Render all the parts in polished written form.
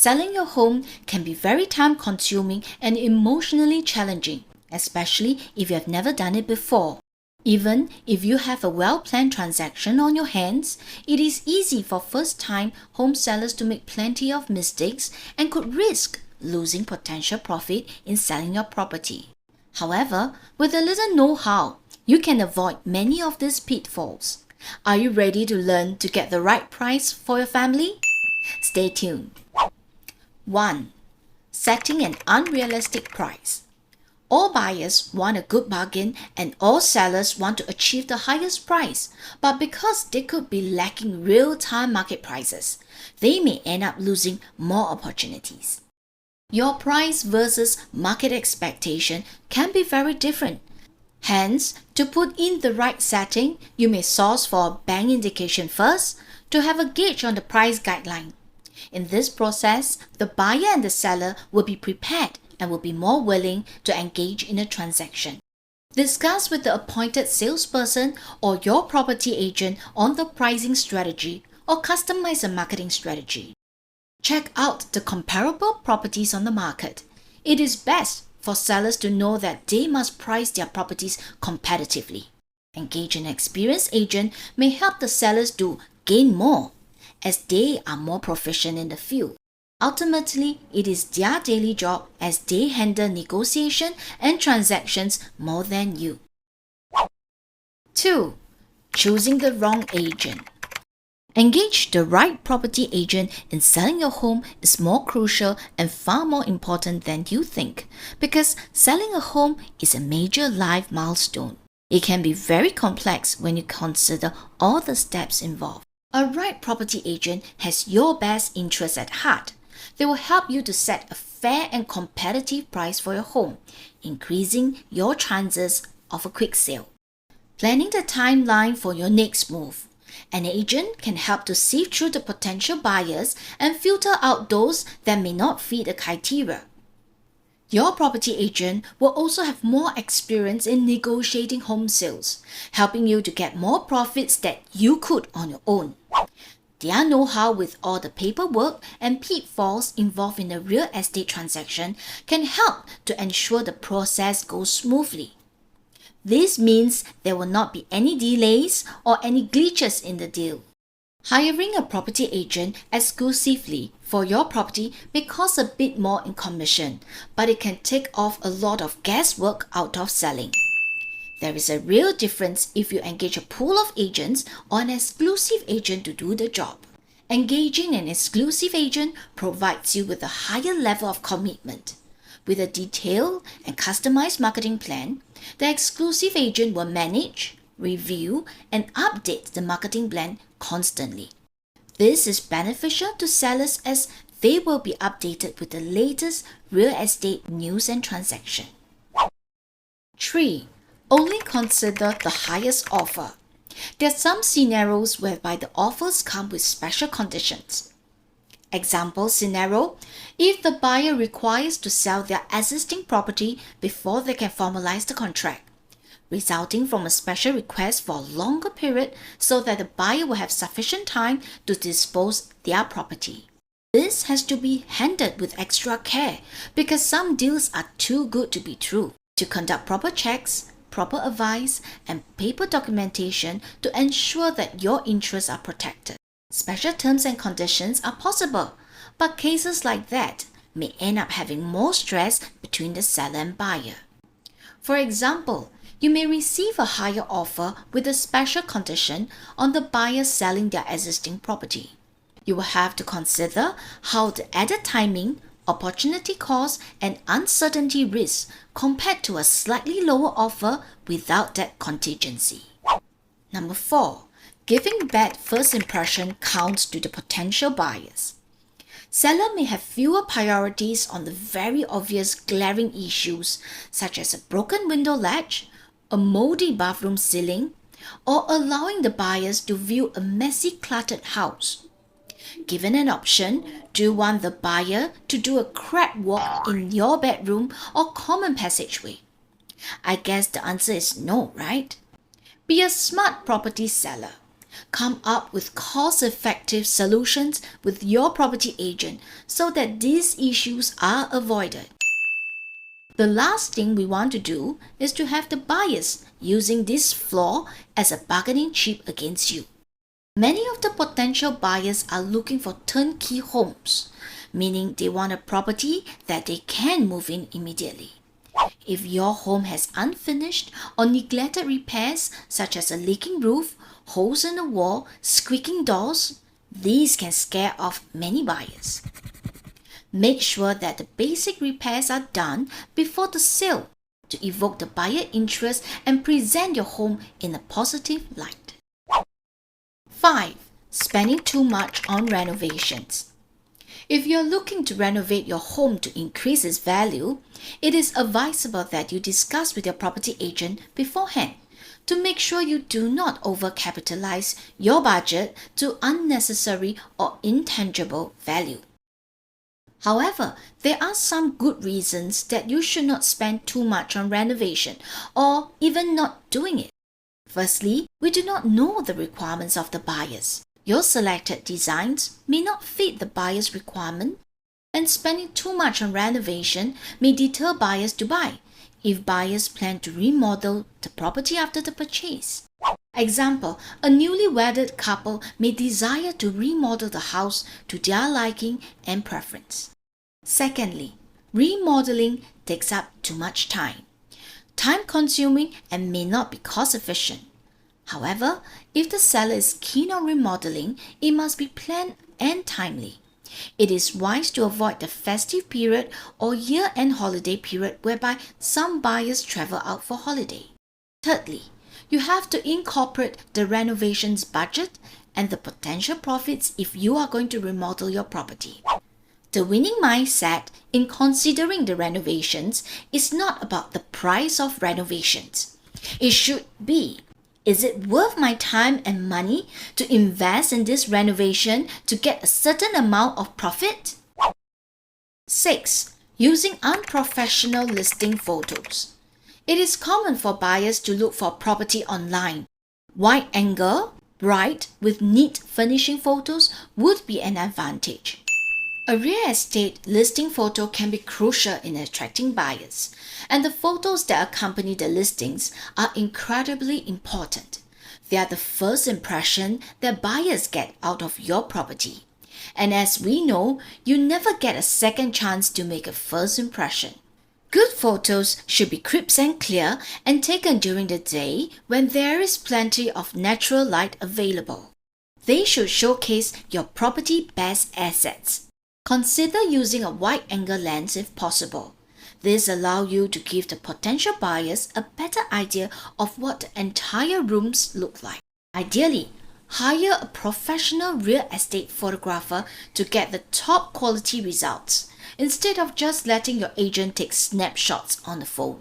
Selling your home can be very time-consuming and emotionally challenging, especially if you have never done it before. Even if you have a well-planned transaction on your hands, it is easy for first-time home sellers to make plenty of mistakes and could risk losing potential profit in selling your property. However, with a little know-how, you can avoid many of these pitfalls. Are you ready to learn to get the right price for your family? Stay tuned. 1. Setting an unrealistic price. All buyers want a good bargain and all sellers want to achieve the highest price, but because they could be lacking real-time market prices, they may end up losing more opportunities. Your price versus market expectation can be very different. Hence, to put in the right setting, you may source for a bank indication first to have a gauge on the price guideline. In this process, the buyer and the seller will be prepared and will be more willing to engage in a transaction. Discuss with the appointed salesperson or your property agent on the pricing strategy or customize a marketing strategy. Check out the comparable properties on the market. It is best for sellers to know that they must price their properties competitively. Engage an experienced agent may help the sellers to gain more, as they are more proficient in the field. Ultimately, it is their daily job as they handle negotiation and transactions more than you. 2. Choosing the wrong agent. Engage the right property agent in selling your home is more crucial and far more important than you think, because selling a home is a major life milestone. It can be very complex when you consider all the steps involved. A right property agent has your best interests at heart. They will help you to set a fair and competitive price for your home, increasing your chances of a quick sale. Planning the timeline for your next move. An agent can help to sift through the potential buyers and filter out those that may not fit the criteria. Your property agent will also have more experience in negotiating home sales, helping you to get more profits that you could on your own. Their know-how with all the paperwork and pitfalls involved in a real estate transaction can help to ensure the process goes smoothly. This means there will not be any delays or any glitches in the deal. Hiring a property agent exclusively for your property may cost a bit more in commission, but it can take off a lot of guesswork out of selling. There is a real difference if you engage a pool of agents or an exclusive agent to do the job. Engaging an exclusive agent provides you with a higher level of commitment. With a detailed and customized marketing plan, the exclusive agent will manage, review, and update the marketing plan constantly. This is beneficial to sellers as they will be updated with the latest real estate news and transaction. 3. Only consider the highest offer. There are some scenarios whereby the offers come with special conditions. Example scenario: if the buyer requires to sell their existing property before they can formalize the contract, resulting from a special request for a longer period so that the buyer will have sufficient time to dispose their property. This has to be handled with extra care because some deals are too good to be true. To conduct proper checks, proper advice, and paper documentation to ensure that your interests are protected. Special terms and conditions are possible, but cases like that may end up having more stress between the seller and buyer. For example, you may receive a higher offer with a special condition on the buyer selling their existing property. You will have to consider how the added timing, opportunity cost, and uncertainty risks compared to a slightly lower offer without that contingency. 4. Giving bad first impression counts to the potential buyers. Seller may have fewer priorities on the very obvious glaring issues such as a broken window latch, a moldy bathroom ceiling, or allowing the buyers to view a messy cluttered house. Given an option, do you want the buyer to do a crab walk in your bedroom or common passageway? I guess the answer is no, right? Be a smart property seller. Come up with cost-effective solutions with your property agent so that these issues are avoided. The last thing we want to do is to have the buyers using this flaw as a bargaining chip against you. Many of the potential buyers are looking for turnkey homes, meaning they want a property that they can move in immediately. If your home has unfinished or neglected repairs such as a leaking roof, holes in the wall, squeaking doors, these can scare off many buyers. Make sure that the basic repairs are done before the sale to evoke the buyer interest and present your home in a positive light. 5. Spending too much on renovations. If you're looking to renovate your home to increase its value, it is advisable that you discuss with your property agent beforehand to make sure you do not overcapitalize your budget to unnecessary or intangible value. However, there are some good reasons that you should not spend too much on renovation or even not doing it. Firstly, we do not know the requirements of the buyers. Your selected designs may not fit the buyer's requirement, and spending too much on renovation may deter buyers to buy if buyers plan to remodel the property after the purchase. Example, a newly wedded couple may desire to remodel the house to their liking and preference. Secondly, remodeling takes up too much time-consuming and may not be cost-efficient. However, if the seller is keen on remodeling, it must be planned and timely. It is wise to avoid the festive period or year-end holiday period whereby some buyers travel out for holiday. Thirdly, you have to incorporate the renovations budget and the potential profits if you are going to remodel your property. The winning mindset in considering the renovations is not about the price of renovations. It should be, is it worth my time and money to invest in this renovation to get a certain amount of profit? 6. Using unprofessional listing photos. It is common for buyers to look for property online. Wide angle, bright, with neat finishing photos would be an advantage. A real estate listing photo can be crucial in attracting buyers, and the photos that accompany the listings are incredibly important. They are the first impression that buyers get out of your property. And as we know, you never get a second chance to make a first impression. Good photos should be crisp and clear and taken during the day when there is plenty of natural light available. They should showcase your property's best assets. Consider using a wide-angle lens if possible. This allows you to give the potential buyers a better idea of what the entire rooms look like. Ideally, hire a professional real estate photographer to get the top quality results, instead of just letting your agent take snapshots on the phone.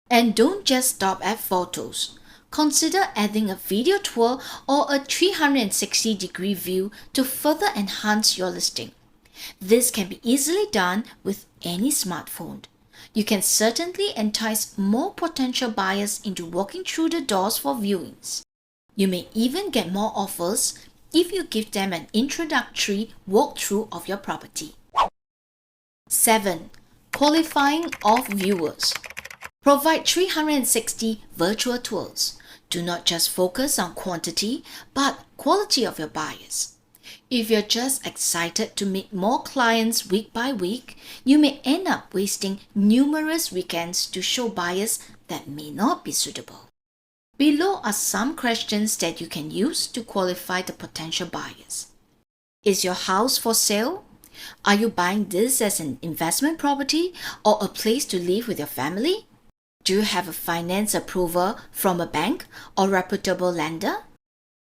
And don't just stop at photos. Consider adding a video tour or a 360-degree view to further enhance your listing. This can be easily done with any smartphone. You can certainly entice more potential buyers into walking through the doors for viewings. You may even get more offers if you give them an introductory walkthrough of your property. 7. Qualifying of viewers. Provide 360 virtual tours. Do not just focus on quantity, but quality of your buyers. If you're just excited to meet more clients week by week, you may end up wasting numerous weekends to show buyers that may not be suitable. Below are some questions that you can use to qualify the potential buyers. Is your house for sale? Are you buying this as an investment property or a place to live with your family? Do you have a finance approval from a bank or reputable lender?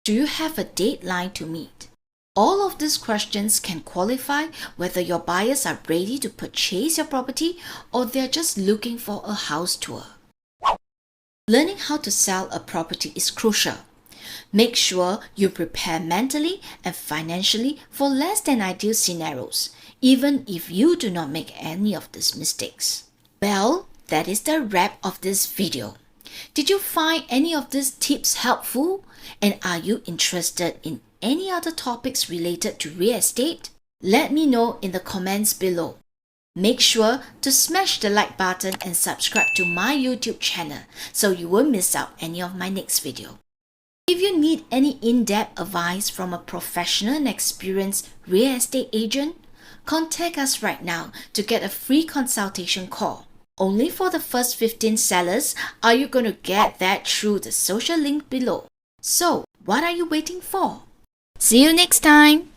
Do you have a deadline to meet? All of these questions can qualify whether your buyers are ready to purchase your property or they're just looking for a house tour. Learning how to sell a property is crucial. Make sure you prepare mentally and financially for less than ideal scenarios, even if you do not make any of these mistakes. Well, that is the wrap of this video. Did you find any of these tips helpful? And are you interested in any other topics related to real estate? Let me know in the comments below. Make sure to smash the like button and subscribe to my YouTube channel so you won't miss out any of my next video. If you need any in-depth advice from a professional and experienced real estate agent, contact us right now to get a free consultation call. Only for the first 15 sellers are you going to get that through the social link below. So, what are you waiting for? See you next time!